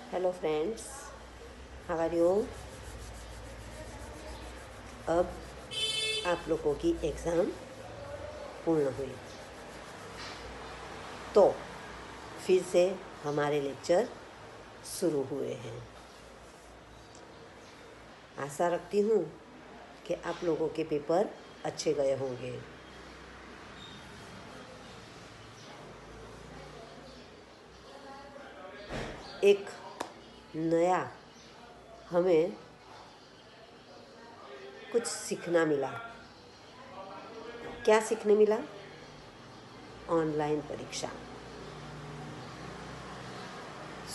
Hello friends, how are you. अब आप लोगों की एग्ज़ाम पूर्ण हुई तो फिर से हमारे लेक्चर शुरू हुए हैं। आशा रखती हूँ कि आप लोगों के पेपर अच्छे गए होंगे। एक नया हमें कुछ सीखना मिला। क्या सीखने मिला? ऑनलाइन परीक्षा।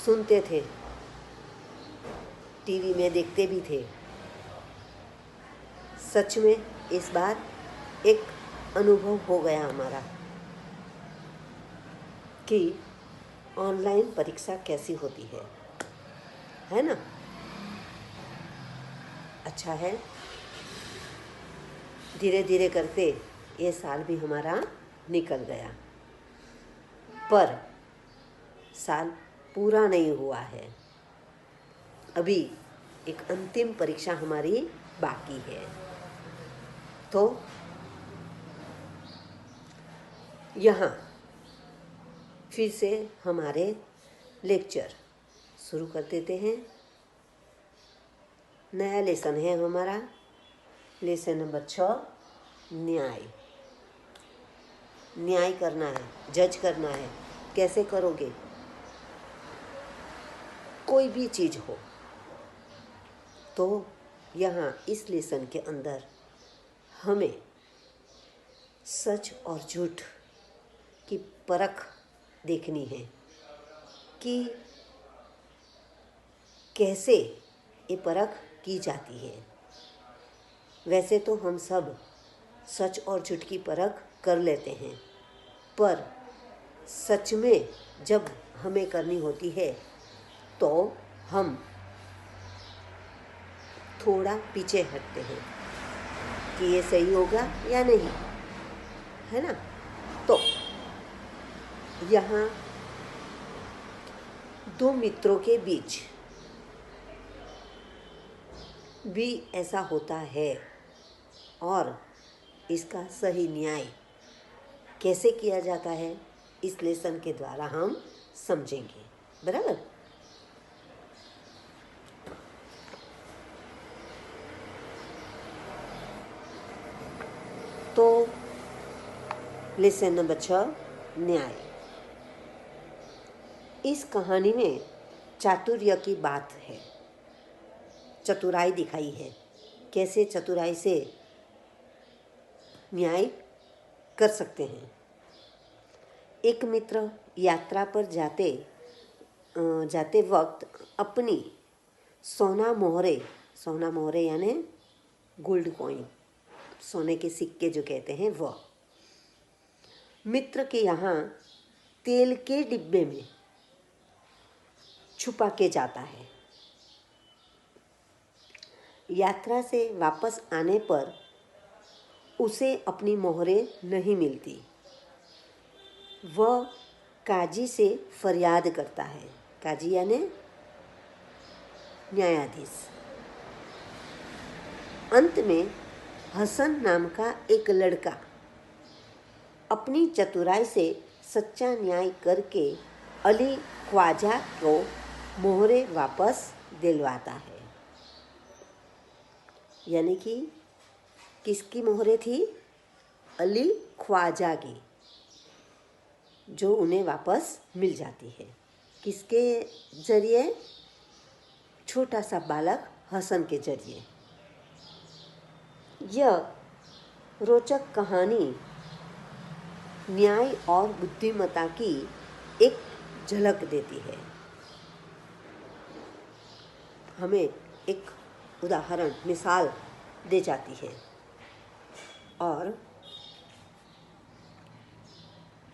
सुनते थे, टीवी में देखते भी थे। सच में इस बार एक अनुभव हो गया हमारा कि ऑनलाइन परीक्षा कैसी होती है ना। अच्छा है, धीरे धीरे करते ये साल भी हमारा निकल गया, पर साल पूरा नहीं हुआ है। अभी एक अंतिम परीक्षा हमारी बाकी है। तो यहाँ फिर से हमारे लेक्चर शुरू कर देते हैं। नया लेसन है हमारा, लेसन नंबर 6, न्याय। न्याय करना है, जज करना है। कैसे करोगे? कोई भी चीज़ हो तो यहाँ इस लेसन के अंदर हमें सच और झूठ की परख देखनी है कि कैसे ये परख की जाती है। वैसे तो हम सब सच और झूठ की परख कर लेते हैं, पर सच में जब हमें करनी होती है तो हम थोड़ा पीछे हटते हैं कि ये सही होगा या नहीं, है ना। तो यहाँ दो मित्रों के बीच भी ऐसा होता है, और इसका सही न्याय कैसे किया जाता है इस लेसन के द्वारा हम समझेंगे, बराबर। तो लेसन नंबर 6, न्याय। इस कहानी में चातुर्य की बात है, चतुराई दिखाई है। कैसे चतुराई से न्याय कर सकते हैं। एक मित्र यात्रा पर जाते वक्त अपनी सोना मोहरे यानी गोल्ड कॉइन, सोने के सिक्के जो कहते हैं वह, मित्र के यहाँ तेल के डिब्बे में छुपा के जाता है। यात्रा से वापस आने पर उसे अपनी मोहरें नहीं मिलती। वह काजी से फरियाद करता है। काजी यानी न्यायाधीश। अंत में हसन नाम का एक लड़का अपनी चतुराई से सच्चा न्याय करके अली ख्वाजा को मोहरे वापस दिलवाता है। यानी कि किसकी मोहरे थी? अली ख्वाजा की, जो उन्हें वापस मिल जाती है। किसके जरिए? छोटा सा बालक हसन के जरिए। यह रोचक कहानी न्याय और बुद्धिमत्ता की एक झलक देती है। हमें एक उदाहरण, मिसाल दे जाती है। और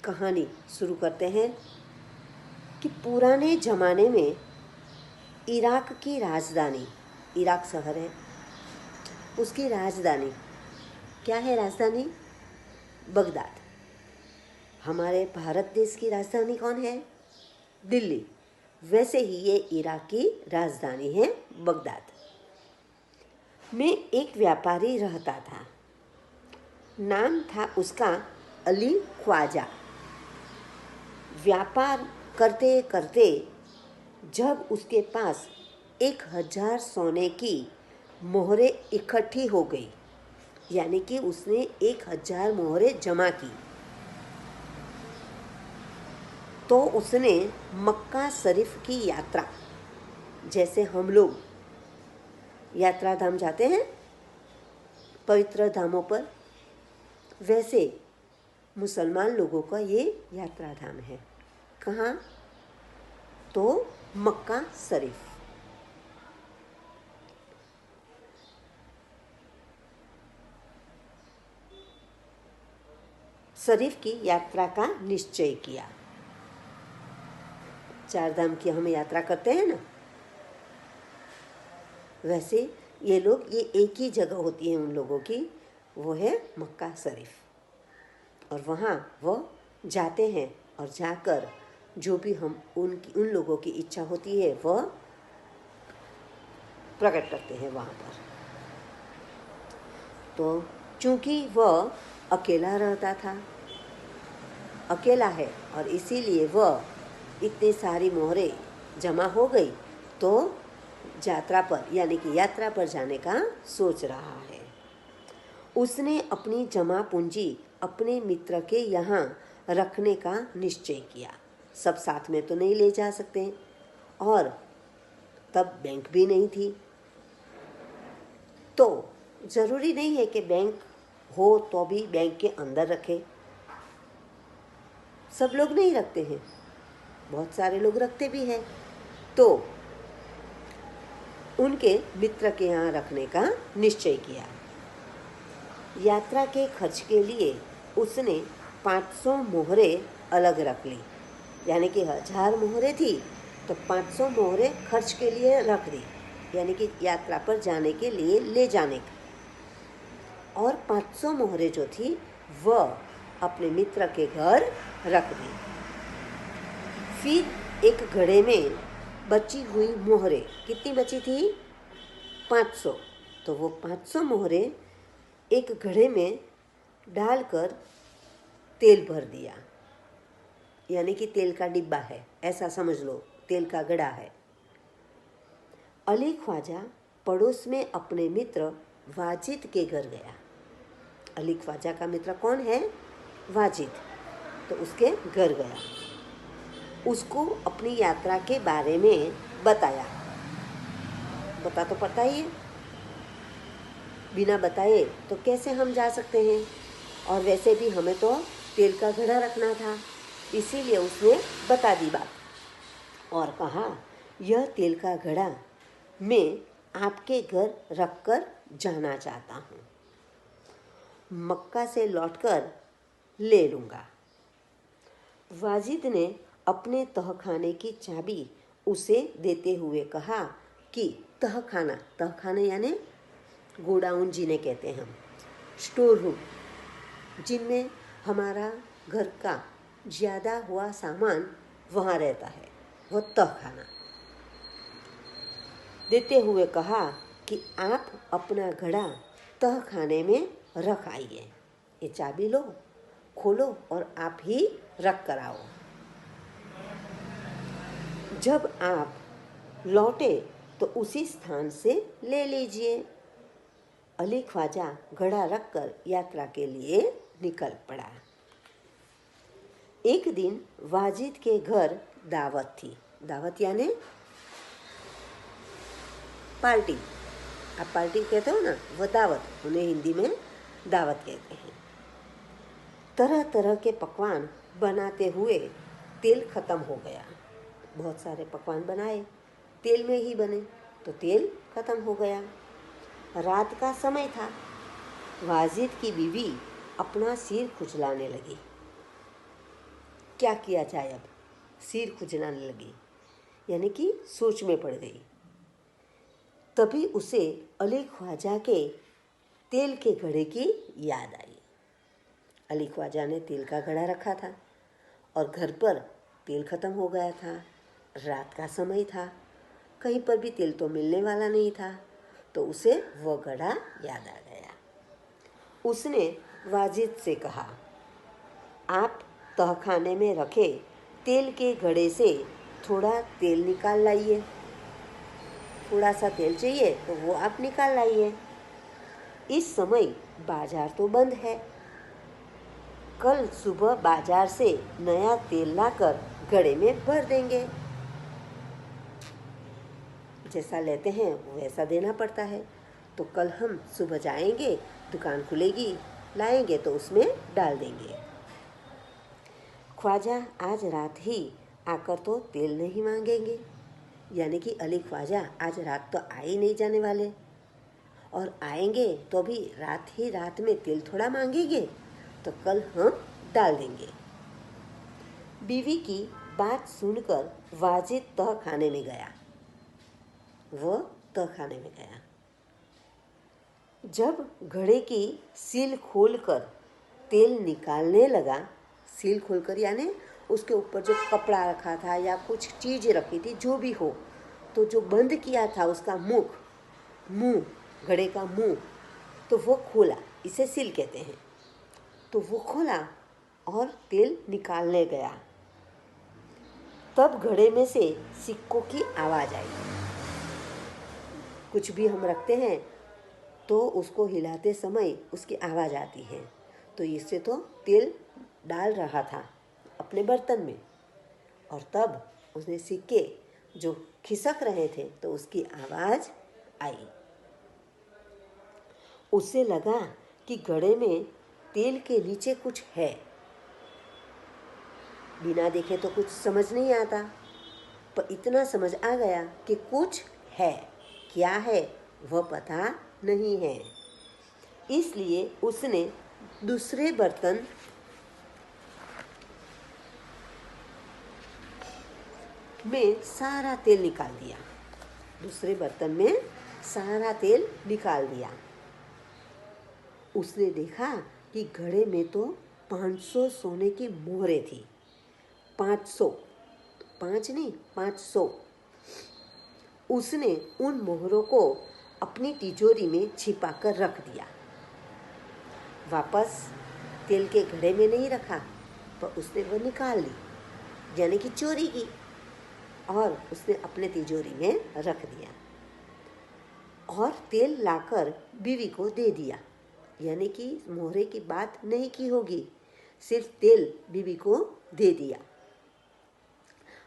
कहानी शुरू करते हैं कि पुराने ज़माने में इराक की राजधानी, इराक शहर है, उसकी राजधानी क्या है? राजधानी बगदाद। हमारे भारत देश की राजधानी कौन है? दिल्ली। वैसे ही ये इराक की राजधानी है बगदाद में एक व्यापारी रहता था। नाम था उसका अली ख्वाजा। व्यापार करते करते जब उसके पास 1000 सोने की मोहरें इकट्ठी हो गई, यानी कि उसने 1000 मोहरें जमा की, तो उसने मक्का शरीफ की यात्रा, जैसे हम लोग यात्रा धाम जाते हैं पवित्र धामों पर, वैसे मुसलमान लोगों का ये यात्रा धाम है। कहाँ? तो मक्का शरीफ। शरीफ की यात्रा का निश्चय किया। 4 धाम की हम यात्रा करते हैं ना, वैसे ये लोग, ये एक ही जगह होती है उन लोगों की, वो है मक्का शरीफ। और वहाँ वो जाते हैं और जाकर जो भी हम उन लोगों की इच्छा होती है वह प्रकट करते हैं वहाँ पर। तो चूँकि वह अकेला रहता था, अकेला है, और इसीलिए वह इतनी सारी मोहरें जमा हो गई, तो यात्रा पर, यानी कि यात्रा पर जाने का सोच रहा है। उसने अपनी जमा पूंजी अपने मित्र के यहाँ रखने का निश्चय किया। सब साथ में तो नहीं ले जा सकते, और तब बैंक भी नहीं थी, तो ज़रूरी नहीं है कि बैंक हो तो भी बैंक के अंदर रखे। सब लोग नहीं रखते हैं, बहुत सारे लोग रखते भी हैं। तो उनके मित्र के यहाँ रखने का निश्चय किया। यात्रा के खर्च के लिए उसने 500 मोहरें अलग रख ली, यानी कि 1000 मोहरें थी तो 500 मोहरें खर्च के लिए रख दी, यानी कि यात्रा पर जाने के लिए ले जाने का। और 500 मोहरें जो थी वह अपने मित्र के घर रख दी। फिर एक घड़े में बची हुई मोहरें, कितनी बची थी? 500। तो वो 500 मोहरें एक घड़े में डालकर तेल भर दिया, यानी कि तेल का डिब्बा है, ऐसा समझ लो, तेल का घड़ा है। अली ख्वाजा पड़ोस में अपने मित्र वाजिद के घर गया। अली ख्वाजा का मित्र कौन है? वाजिद। तो उसके घर गया, उसको अपनी यात्रा के बारे में बताया। बता तो पता ही है, बिना बताए तो कैसे हम जा सकते हैं, और वैसे भी हमें तो तेल का घड़ा रखना था, इसीलिए उसने बता दी बात और कहा, यह तेल का घड़ा मैं आपके घर रखकर जाना चाहता हूँ, मक्का से लौटकर ले लूँगा। वाजिद ने अपने तहखाने की चाबी उसे देते हुए कहा कि तहखाना यानी गोडाउन जिन्हें कहते हैं हम, स्टोर रूम, जिनमें हमारा घर का ज़्यादा हुआ सामान वहाँ रहता है, वो तहखाना। देते हुए कहा कि आप अपना घड़ा तहखाने में रख आइए, ये चाबी लो, खोलो और आप ही रख कर आओ। जब आप लौटे तो उसी स्थान से ले लीजिए। अली ख्वाजा घड़ा रखकर यात्रा के लिए निकल पड़ा। एक दिन वाजिद के घर दावत थी। दावत यानी पार्टी, आप पार्टी कहते हो ना, वो दावत, उन्हें हिंदी में दावत कहते हैं। तरह तरह के पकवान बनाते हुए तेल खत्म हो गया। बहुत सारे पकवान बनाए, तेल में ही बने, तो तेल खत्म हो गया। रात का समय था। वाजिद की बीवी अपना सिर खुजलाने लगी। क्या किया जाए अब? सिर खुजलाने लगी, यानी कि सोच में पड़ गई। तभी उसे अली ख्वाजा के तेल के घड़े की याद आई। अली ख्वाजा ने तेल का घड़ा रखा था और घर पर तेल खत्म हो गया था। रात का समय था, कहीं पर भी तेल तो मिलने वाला नहीं था, तो उसे वह घड़ा याद आ गया। उसने वाजिद से कहा, आप तहखाने में रखे तेल के घड़े से थोड़ा तेल निकाल लाइए। थोड़ा सा तेल चाहिए तो वो आप निकाल लाइए। इस समय बाजार तो बंद है। कल सुबह बाजार से नया तेल लाकर घड़े में भर देंगे। जैसा लेते हैं वैसा देना पड़ता है। तो कल हम सुबह जाएंगे, दुकान खुलेगी, लाएंगे तो उसमें डाल देंगे। ख्वाजा आज रात ही आकर तो तेल नहीं मांगेंगे, यानी कि अली ख्वाजा आज रात तो आ ही नहीं जाने वाले, और आएंगे तो भी रात ही रात में तेल थोड़ा मांगेंगे, तो कल हम डाल देंगे। बीवी की बात सुनकर वाजिद तहखाने में गया। वह तहखाने में गया। जब घड़े की सील खोलकर तेल निकालने लगा, सील खोलकर यानी उसके ऊपर जो कपड़ा रखा था या कुछ चीज़ रखी थी, जो भी हो, तो जो बंद किया था उसका मुंह, घड़े का मुंह, तो वो खोला, इसे सील कहते हैं। तो वो खोला और तेल निकालने गया। तब घड़े में से सिक्कों की आवाज़ आई। कुछ भी हम रखते हैं तो उसको हिलाते समय उसकी आवाज़ आती है। तो इससे तो तेल डाल रहा था अपने बर्तन में, और तब उसने सिक्के जो खिसक रहे थे तो उसकी आवाज़ आई। उसे लगा कि घड़े में तेल के नीचे कुछ है। बिना देखे तो कुछ समझ नहीं आता, पर इतना समझ आ गया कि कुछ है। क्या है वह पता नहीं है। इसलिए उसने दूसरे बर्तन में सारा तेल निकाल दिया। दूसरे बर्तन में सारा तेल निकाल दिया। उसने देखा कि घड़े में तो 500 सोने की मोहरें थी। 500, 5 नहीं 500। उसने उन मोहरों को अपनी तिजोरी में छिपा कर रख दिया। वापस तेल के घड़े में नहीं रखा, पर उसने वो निकाल ली, यानी कि चोरी की, और उसने अपने तिजोरी में रख दिया। और तेल लाकर बीवी को दे दिया, यानी कि मोहरे की बात नहीं की होगी, सिर्फ तेल बीवी को दे दिया।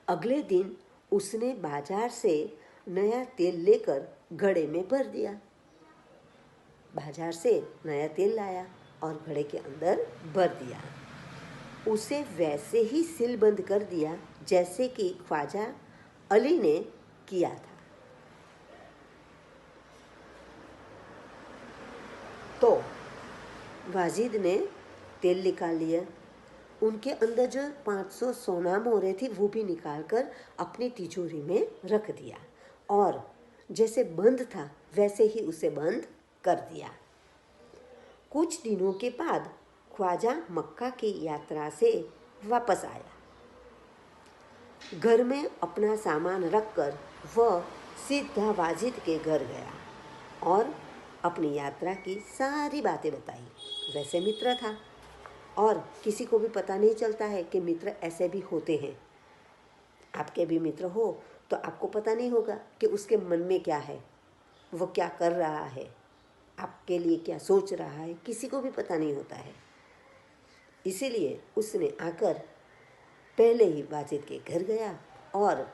अगले दिन उसने बाजार से नया तेल लेकर घड़े में भर दिया। बाजार से नया तेल लाया और घड़े के अंदर भर दिया। उसे वैसे ही सील बंद कर दिया जैसे कि ख्वाजा अली ने किया था। तो वाजिद ने तेल निकाल लिया। उनके अंदर जो 500 सोना मोहरें थी वो भी निकालकर अपनी तिजोरी में रख दिया, और जैसे बंद था वैसे ही उसे बंद कर दिया। कुछ दिनों के बाद ख्वाजा मक्का की यात्रा से वापस आया। घर में अपना सामान रखकर वह सीधा वाजिद के घर गया और अपनी यात्रा की सारी बातें बताई। वैसे मित्र था, और किसी को भी पता नहीं चलता है कि मित्र ऐसे भी होते हैं। आपके भी मित्र हो तो आपको पता नहीं होगा कि उसके मन में क्या है, वो क्या कर रहा है, आपके लिए क्या सोच रहा है, किसी को भी पता नहीं होता है। इसीलिए उसने आकर पहले ही वाजिद के घर गया और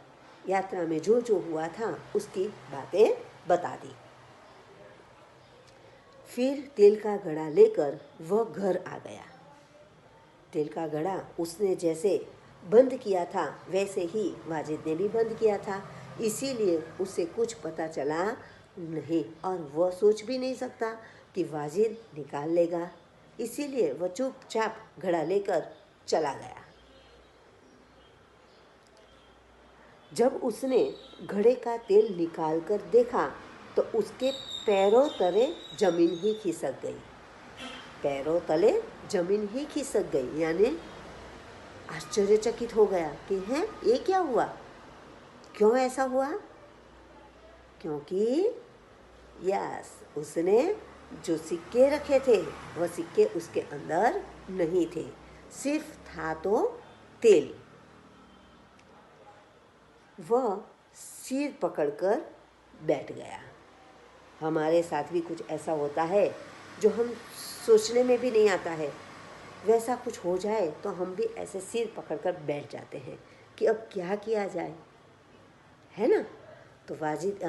यात्रा में जो जो हुआ था उसकी बातें बता दी। फिर तेल का घड़ा लेकर वह घर आ गया। तेल का घड़ा उसने जैसे बंद किया था वैसे ही वाजिद ने भी बंद किया था, इसीलिए उसे कुछ पता चला नहीं, और वह सोच भी नहीं सकता कि वाजिद निकाल लेगा। इसीलिए वह चुपचाप घड़ा लेकर चला गया। जब उसने घड़े का तेल निकाल कर देखा तो उसके पैरों तले जमीन ही खिसक गई। पैरों तले जमीन ही खिसक गई, यानी आश्चर्यचकित हो गया कि हैं ये क्या हुआ। क्यों ऐसा हुआ? क्योंकि उसने जो सिक्के रखे थे वह सिक्के उसके अंदर नहीं थे, सिर्फ था तो तेल। वह सिर पकड़कर बैठ गया। हमारे साथ भी कुछ ऐसा होता है जो हम सोचने में भी नहीं आता है। वैसा कुछ हो जाए तो हम भी ऐसे सिर पकड़कर बैठ जाते हैं कि अब क्या किया जाए, है ना। तो वाजिद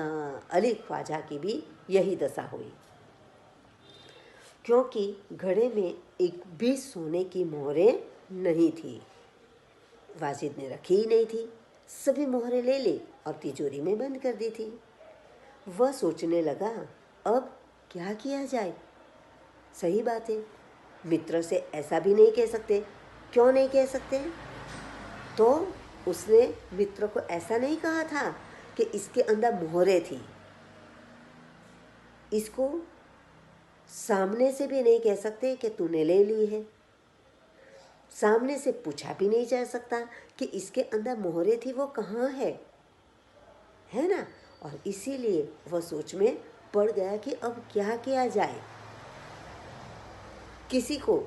अली ख्वाजा की भी यही दशा हुई, क्योंकि घड़े में एक भी सोने की मोहरें नहीं थी। वाजिद ने रखी ही नहीं थी, सभी मोहरें ले ली और तिजोरी में बंद कर दी थी। वह सोचने लगा, अब क्या किया जाए। सही बात है, मित्र से ऐसा भी नहीं कह सकते। क्यों नहीं कह सकते? तो उसने मित्र को ऐसा नहीं कहा था कि इसके अंदर मोहरें थी। इसको सामने से भी नहीं कह सकते कि तूने ले ली है। सामने से पूछा भी नहीं जा सकता कि इसके अंदर मोहरें थी वो कहाँ है ना। और इसीलिए वह सोच में पड़ गया कि अब क्या किया जाए। किसी को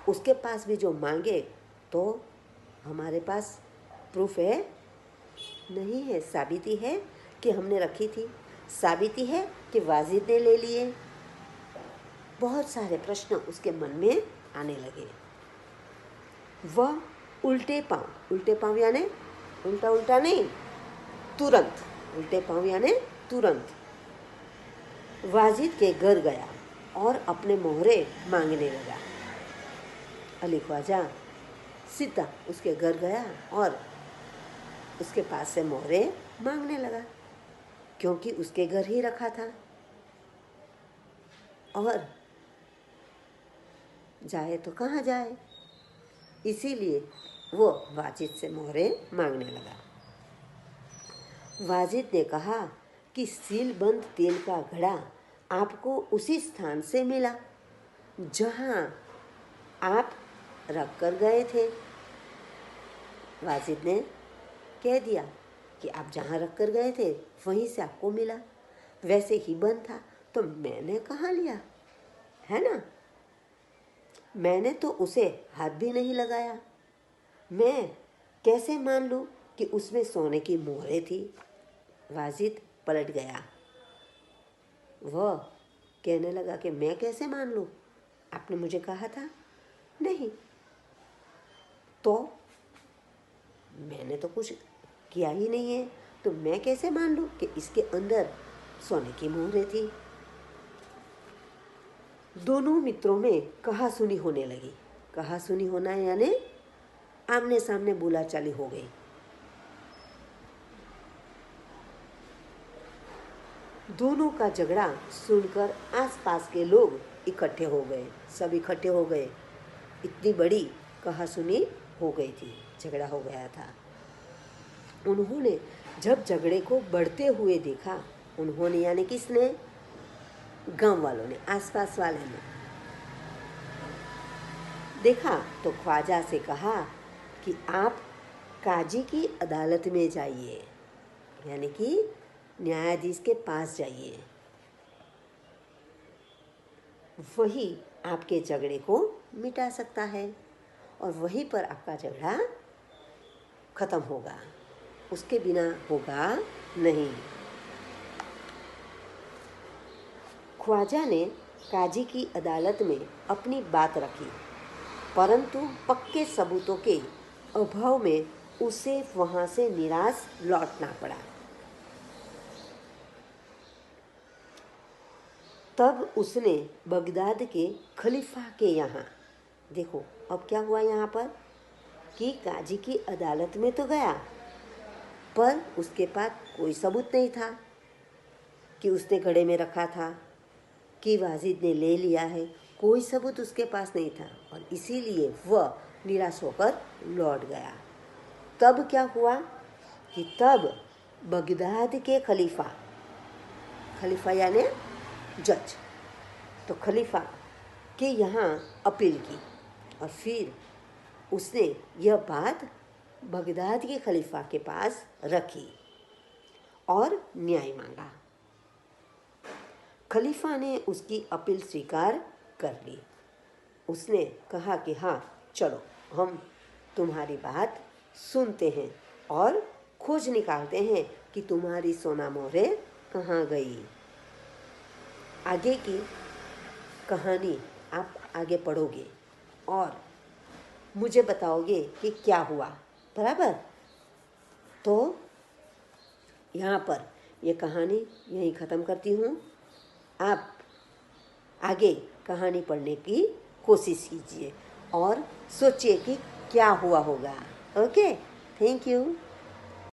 उसके पास भी जो मांगे तो हमारे पास प्रूफ है नहीं है, साबिती है कि हमने रखी थी, साबिती है कि वाजिद ने ले लिए। बहुत सारे प्रश्न उसके मन में आने लगे। वह उल्टे पांव यानी उल्टा उल्टा नहीं, तुरंत उल्टे पांव यानी तुरंत वाजिद के घर गया और अपने मोहरे मांगने लगा। अली ख्वाजा सीधा उसके घर गया और उसके पास से मोहरे मांगने लगा, क्योंकि उसके घर ही रखा था। और जाए तो कहाँ जाए, इसीलिए वो वाजिद से मोहरे मांगने लगा। वाजिद ने कहा कि सीलबंद तेल का घड़ा आपको उसी स्थान से मिला जहां आप रख कर गए थे। वाजिद ने कह दिया कि आप जहां रख कर गए थे वहीं से आपको मिला, वैसे ही बंद था तो मैंने कहाँ लिया, है ना। मैंने तो उसे हाथ भी नहीं लगाया, मैं कैसे मान लूं कि उसमें सोने की मोहरें थी। वाजिद पलट गया। वह कहने लगा कि मैं कैसे मान लूं, आपने मुझे कहा था नहीं, तो मैंने तो कुछ किया ही नहीं है, तो मैं कैसे मान लूं कि इसके अंदर सोने की मोहरें थी। दोनों मित्रों में कहासुनी होने लगी। कहासुनी होना यानी आमने सामने बोलाचाली हो गई। दोनों का झगड़ा सुनकर आसपास के लोग इकट्ठे हो गए, सब इकट्ठे हो गए। इतनी बड़ी कहासुनी हो गई थी, झगड़ा हो गया था। उन्होंने जब झगड़े को बढ़ते हुए देखा, उन्होंने यानी किसने, गांव वालों ने, आसपास वाले ने देखा तो ख्वाजा से कहा कि आप काजी की अदालत में जाइए, यानी कि न्यायाधीश के पास जाइए, वही आपके झगड़े को मिटा सकता है और वहीं पर आपका झगड़ा खत्म होगा, उसके बिना होगा नहीं। ख्वाजा ने काजी की अदालत में अपनी बात रखी, परंतु पक्के सबूतों के अभाव में उसे वहां से निराश लौटना पड़ा। तब उसने बगदाद के खलीफा के यहाँ, देखो अब क्या हुआ यहाँ पर कि काजी की अदालत में तो गया, पर उसके पास कोई सबूत नहीं था कि उसने घड़े में रखा था, कि वाजिद ने ले लिया है, कोई सबूत उसके पास नहीं था और इसीलिए वह निराश होकर लौट गया। तब क्या हुआ कि तब बगदाद के खलीफा यानी जज, तो खलीफा के यहाँ अपील की और फिर उसने यह बात बगदाद के खलीफा के पास रखी और न्याय मांगा। खलीफा ने उसकी अपील स्वीकार कर ली। उसने कहा कि हाँ चलो, हम तुम्हारी बात सुनते हैं और खोज निकालते हैं कि तुम्हारी सोना मोहरें कहाँ गई। आगे की कहानी आप आगे पढ़ोगे और मुझे बताओगे कि क्या हुआ, बराबर। तो यहाँ पर ये कहानी यहीं ख़त्म करती हूँ। आप आगे कहानी पढ़ने की कोशिश कीजिए और सोचिए कि क्या हुआ होगा। Okay, thank you.